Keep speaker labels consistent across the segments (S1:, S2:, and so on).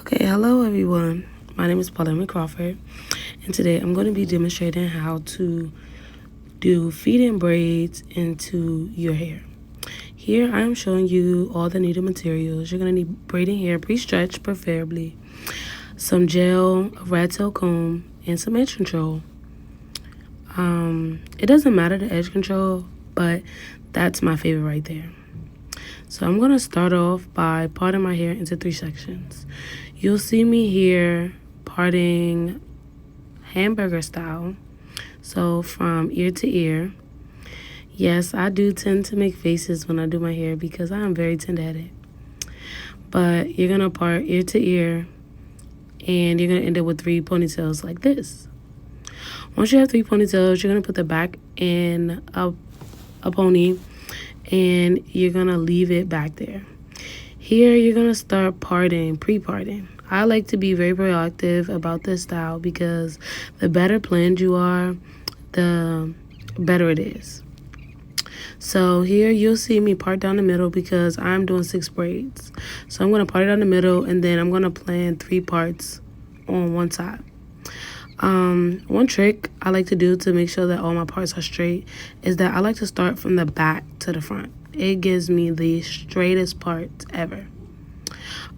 S1: Okay, hello everyone. My name is Paulina Crawford, and today I'm going to be demonstrating how to do feed-in braids into your hair. Here I am showing you all the needed materials. You're going to need braiding hair, pre-stretched preferably, some gel, a rat tail comb, and some edge control. It doesn't matter the edge control, but that's my favorite right there. So I'm going to start off by parting my hair into 3 sections. You'll see me here parting hamburger style, so from ear to ear. Yes, I do tend to make faces when I do my hair because I am very tender-headed. But you're going to part ear to ear, and you're going to end up with 3 ponytails like this. Once you have 3 ponytails, you're going to put the back in a pony, and you're going to leave it back there. Here, you're going to start pre-parting. I like to be very proactive about this style because the better planned you are, the better it is. So here, you'll see me part down the middle because I'm doing 6 braids. So I'm going to part it down the middle, and then I'm going to plan 3 parts on one side. One trick I like to do to make sure that all my parts are straight is that I like to start from the back to the front. It gives me the straightest parts ever.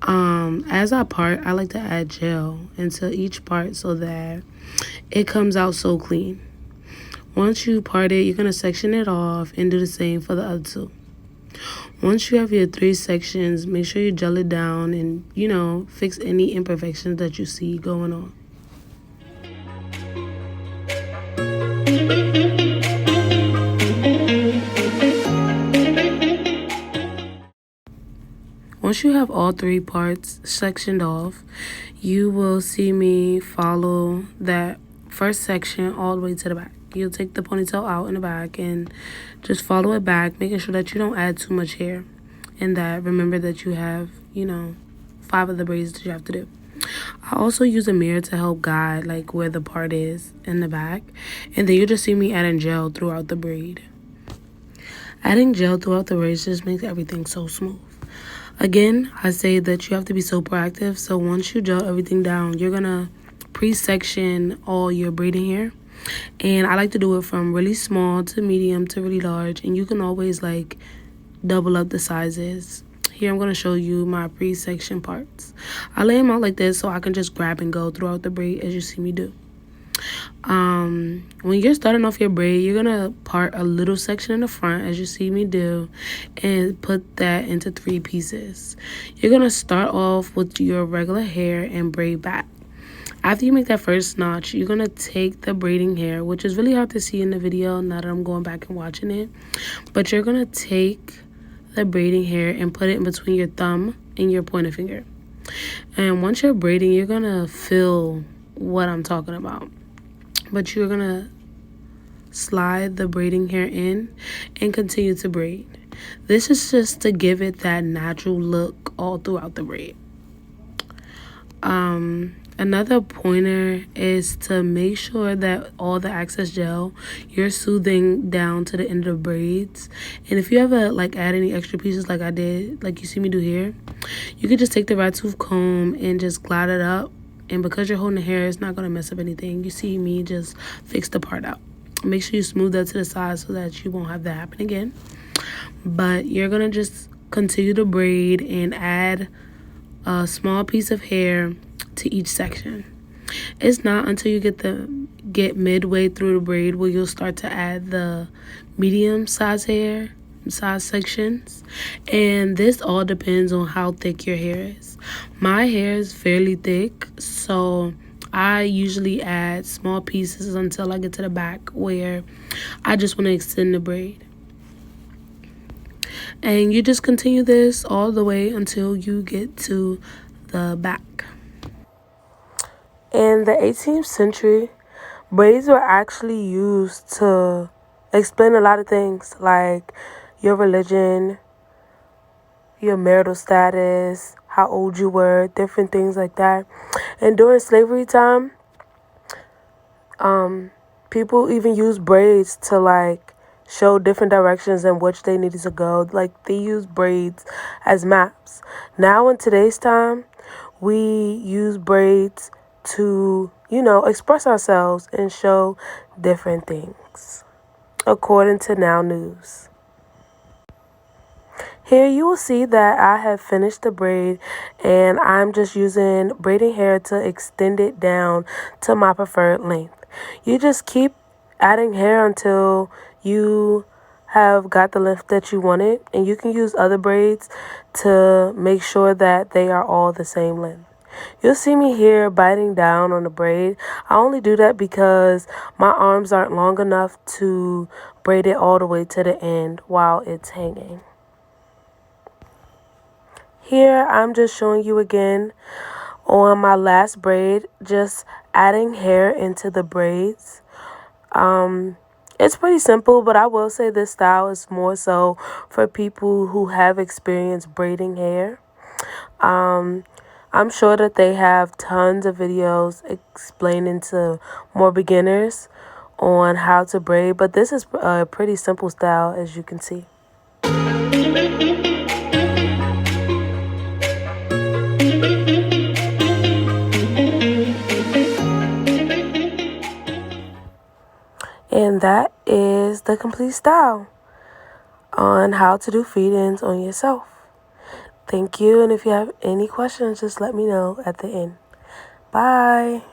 S1: As I part, I like to add gel into each part so that it comes out so clean. Once you part it, you're going to section it off and do the same for the other 2. Once you have your 3 sections, make sure you gel it down and, fix any imperfections that you see going on. Once you have all 3 parts sectioned off, you will see me follow that first section all the way to the back. You'll take the ponytail out in the back and just follow it back, making sure that you don't add too much hair. And that remember that you have, 5 of the braids that you have to do. I also use a mirror to help guide like where the part is in the back. And then you'll just see me adding gel throughout the braid. Adding gel throughout the braids just makes everything so smooth. Again, I say that you have to be so proactive. So once you gel everything down, you're going to pre-section all your braiding hair. And I like to do it from really small to medium to really large. And you can always like double up the sizes. Here I'm going to show you my pre-section parts. I lay them out like this so I can just grab and go throughout the braid as you see me do. When you're starting off your braid, you're gonna part a little section in the front as you see me do and put that into 3 pieces. You're gonna start off with your regular hair and braid back. After you make that first notch, you're gonna take the braiding hair, which is really hard to see in the video now that I'm going back and watching it, but you're gonna take the braiding hair and put it in between your thumb and your pointer finger. And once you're braiding, you're gonna feel what I'm talking about. But you're going to slide the braiding hair in and continue to braid. This is just to give it that natural look all throughout the braid. Another pointer is to make sure that all the excess gel you're soothing down to the end of the braids. And if you ever like add any extra pieces like I did, like you see me do here, you could just take the rat tooth comb and just glide it up. And because you're holding the hair, it's not going to mess up anything. You see me just fix the part out. Make sure you smooth that to the side so that you won't have that happen again. But you're going to just continue to braid and add a small piece of hair to each section. It's not until you get midway through the braid where you'll start to add the medium size sections, and this all depends on how thick your hair is. My hair is fairly thick, so I usually add small pieces until I get to the back where I just want to extend the braid. And you just continue this all the way until you get to the back. In the 18th century, braids were actually used to explain a lot of things like your religion, your marital status, how old you were, different things like that. And during slavery time, people even used braids to like show different directions in which they needed to go. Like they used braids as maps. Now in today's time, we use braids to, express ourselves and show different things, according to Now News. Here you will see that I have finished the braid and I'm just using braiding hair to extend it down to my preferred length. You just keep adding hair until you have got the length that you wanted, and you can use other braids to make sure that they are all the same length. You'll see me here biting down on the braid. I only do that because my arms aren't long enough to braid it all the way to the end while it's hanging. Here I'm just showing you again on my last braid, just adding hair into the braids. It's pretty simple, but I will say this style is more so for people who have experience braiding hair. I'm sure that they have tons of videos explaining to more beginners on how to braid, but this is a pretty simple style, as you can see. And that is the complete style on how to do feed-ins on yourself. Thank you, and if you have any questions, just let me know at the end. Bye.